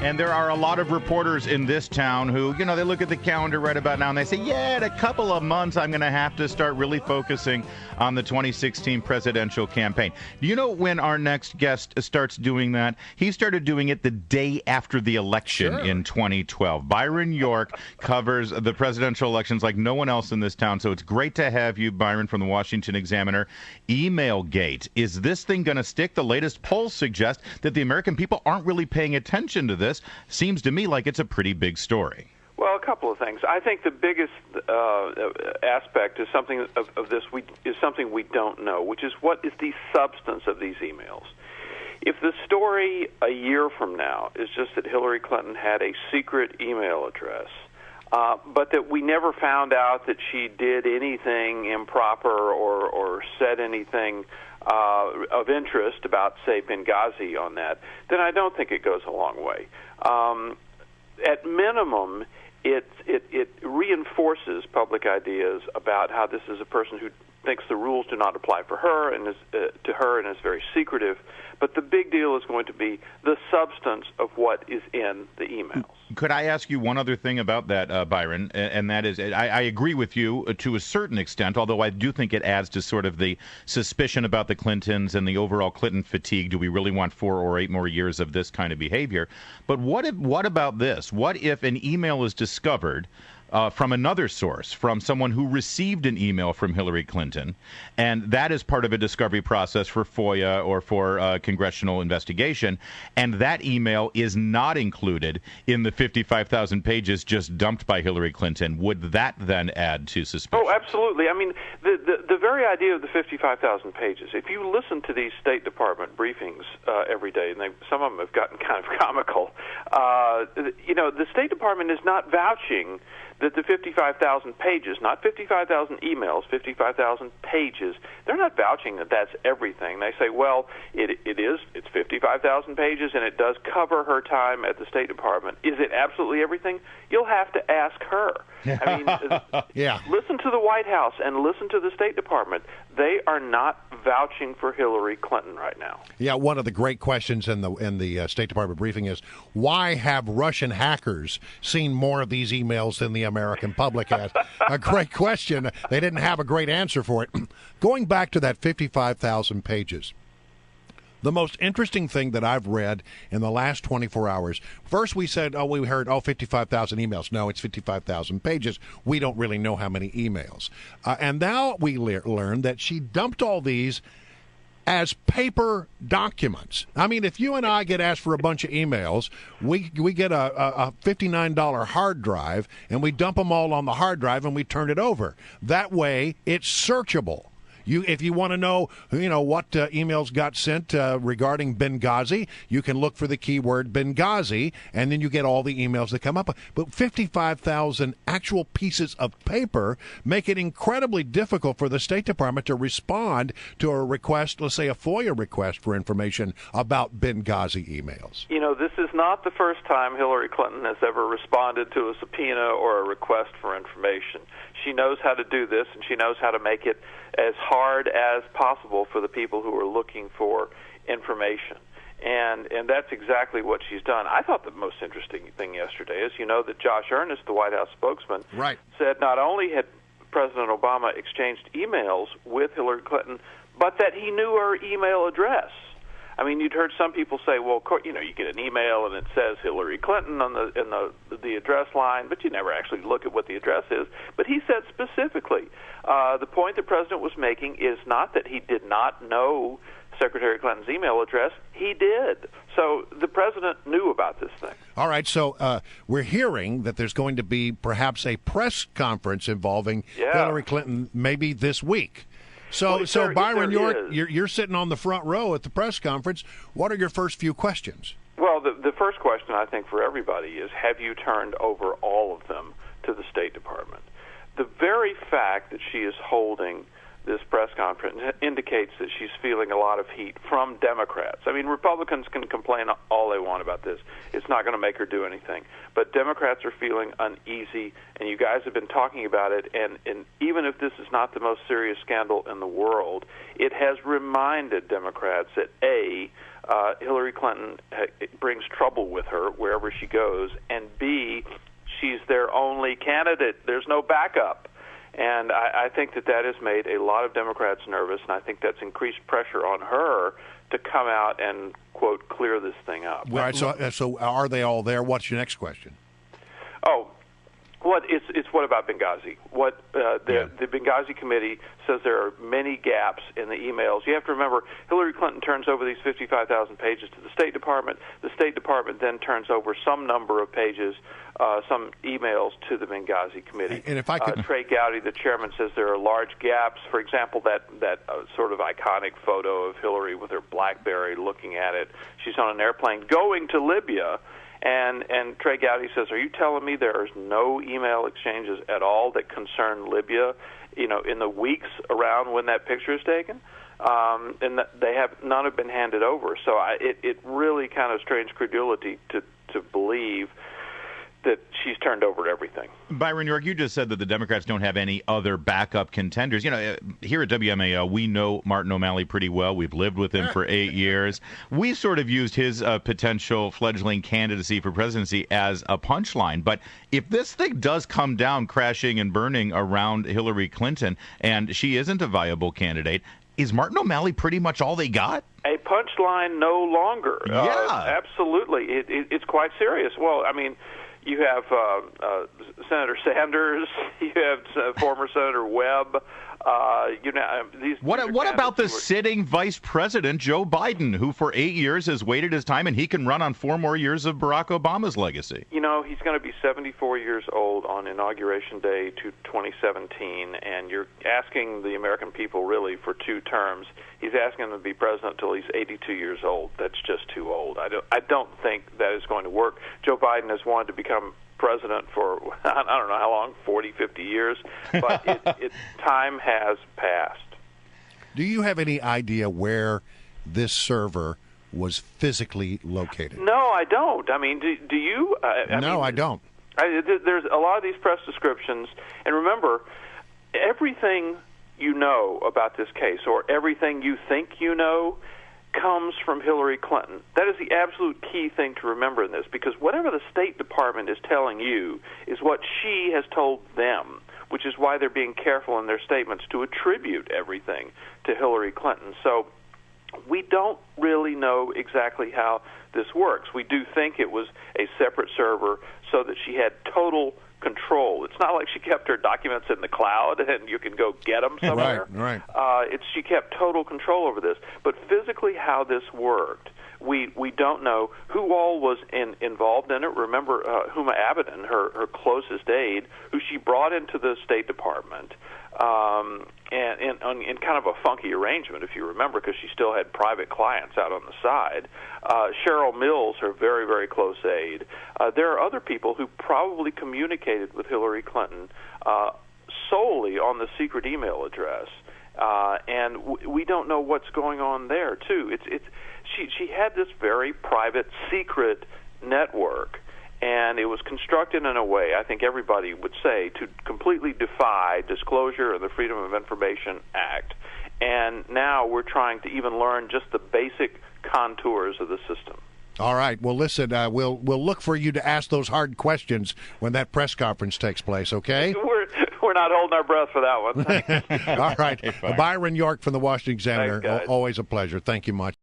And there are a lot of reporters in this town who, they look at the calendar right about now and they say, in a couple of months I'm going to have to start really focusing on the 2016 presidential campaign. Do you know when our next guest starts doing that? He started doing it the day after the election in 2012. Byron York covers the presidential elections like no one else in this town, so it's great to have you, Byron, from the Washington Examiner. Emailgate. Is this thing going to stick? The latest polls suggest that the American people aren't really paying attention to this. Seems to me like it's a pretty big story. Well, a couple of things. I think the biggest aspect is something of this is something we don't know, which is what is the substance of these emails. If the story a year from now is just that Hillary Clinton had a secret email address, but that we never found out that she did anything improper or said anything of interest about, say, Benghazi on that, then I don't think it goes a long way. At minimum, it reinforces public ideas about how this is a person who thinks the rules do not apply for her and is very secretive. But the big deal is going to be the substance of what is in the emails. Could I ask you one other thing about that, Byron? And that is, I agree with you to a certain extent, although I do think it adds to sort of the suspicion about the Clintons and the overall Clinton fatigue. Do we really want 4 or 8 more years of this kind of behavior? But what about this? What if an email is discovered from another source, from someone who received an email from Hillary Clinton, and that is part of a discovery process for FOIA or for congressional investigation, and that email is not included in the 55,000 pages just dumped by Hillary Clinton? Would that then add to suspicion? Oh, absolutely. I mean, the very idea of the 55,000 pages, if you listen to these State Department briefings every day, and some of them have gotten kind of comical, the State Department is not vouching that the 55,000 pages, not 55,000 emails, 55,000 pages, they're not vouching that that's everything. They say, well, it's 55,000 pages, and it does cover her time at the State Department. Is it absolutely everything? You'll have to ask her. I mean, listen to the White House and listen to the State Department. They are not vouching for Hillary Clinton right now. Yeah, one of the great questions in the State Department briefing is, why have Russian hackers seen more of these emails than the American public has? A great question. They didn't have a great answer for it. Going back to that 55,000 pages, the most interesting thing that I've read in the last 24 hours, first we said, we heard 55,000 emails. No, it's 55,000 pages. We don't really know how many emails. And now we learn that she dumped all these as paper documents. I mean, if you and I get asked for a bunch of emails, we get a $59 hard drive, and we dump them all on the hard drive, and we turn it over. That way, it's searchable. If you want to know, what emails got sent regarding Benghazi, you can look for the keyword Benghazi, and then you get all the emails that come up. But 55,000 actual pieces of paper make it incredibly difficult for the State Department to respond to a request, let's say a FOIA request for information about Benghazi emails. This is not the first time Hillary Clinton has ever responded to a subpoena or a request for information. She knows how to do this, and she knows how to make it as hard as possible for the people who are looking for information. And that's exactly what she's done. I thought the most interesting thing yesterday is, that Josh Earnest, the White House spokesman, said not only had President Obama exchanged emails with Hillary Clinton, but that he knew her email address. I mean, you'd heard some people say, well, you get an email and it says Hillary Clinton on the address line, but you never actually look at what the address is. But he said specifically, the point the president was making is not that he did not know Secretary Clinton's email address. He did. So the president knew about this thing. All right, so we're hearing that there's going to be perhaps a press conference involving Hillary Clinton maybe this week. So Byron York, you're sitting on the front row at the press conference. What are your first few questions? Well, the first question, I think, for everybody is, have you turned over all of them to the State Department? The very fact that she is holding this press conference indicates that she's feeling a lot of heat from Democrats. I mean, Republicans can complain all they want about this. It's not going to make her do anything. But Democrats are feeling uneasy, and you guys have been talking about it, and even if this is not the most serious scandal in the world, it has reminded Democrats that, A, Hillary Clinton brings trouble with her wherever she goes, and B, she's their only candidate. There's no backup. And I think that has made a lot of Democrats nervous, and I think that's increased pressure on her to come out and, quote, clear this thing up. All right, so are they all there? What's your next question? Oh, what about Benghazi? The Benghazi committee says there are many gaps in the emails. You have to remember, Hillary Clinton turns over these 55,000 pages to the State Department. The State Department then turns over some number of pages, some emails to the Benghazi committee. And if I could, Trey Gowdy, the chairman, says there are large gaps. For example, that sort of iconic photo of Hillary with her BlackBerry looking at it. She's on an airplane going to Libya. And Trey Gowdy says, are you telling me there's no email exchanges at all that concern Libya, in the weeks around when that picture is taken? And none have been handed over. So it really kind of strains credulity to believe that she's turned over everything. Byron York, you just said that the Democrats don't have any other backup contenders. Here at WMAL, we know Martin O'Malley pretty well. We've lived with him for 8 years. We sort of used his potential fledgling candidacy for presidency as a punchline. But if this thing does come down crashing and burning around Hillary Clinton and she isn't a viable candidate, is Martin O'Malley pretty much all they got? A punchline no longer. Yeah. Absolutely. It's quite serious. Well, I mean, you have Senator Sanders. You have former Senator Webb. What about the sitting Vice President Joe Biden, who for 8 years has waited his time, and he can run on 4 more years of Barack Obama's legacy? He's going to be 74 years old on Inauguration Day 2017, and you're asking the American people really for 2 terms. He's asking them to be president until he's 82 years old. That's just too old. I don't think that is going to work. Joe Biden has wanted to become president for, I don't know how long, 40, 50 years, but time has passed. Do you have any idea where this server was physically located? No, I don't. I mean, do you? I don't. There's a lot of these press descriptions, and remember, everything you know about this case, or everything you think you know, comes from Hillary Clinton. That is the absolute key thing to remember in this, because whatever the State Department is telling you is what she has told them, which is why they're being careful in their statements to attribute everything to Hillary Clinton. So we don't really know exactly how this works. We do think it was a separate server so that she had total control. It's not like she kept her documents in the cloud and you can go get them somewhere. Right. She kept total control over this. But physically how this worked, we don't know who all was involved in it. Remember Huma Abedin, her closest aide, who she brought into the State Department, and in kind of a funky arrangement, if you remember, because she still had private clients out on the side. Cheryl Mills, her very, very close aide. There are other people who probably communicated with Hillary Clinton solely on the secret email address, and we don't know what's going on there too. She had this very private, secret network, and it was constructed in a way, I think everybody would say, to completely defy disclosure and the Freedom of Information Act. And now we're trying to even learn just the basic contours of the system. All right. Well, listen, we'll look for you to ask those hard questions when that press conference takes place, okay? We're not holding our breath for that one. All right. Byron York from the Washington Examiner, Thanks, always a pleasure. Thank you much.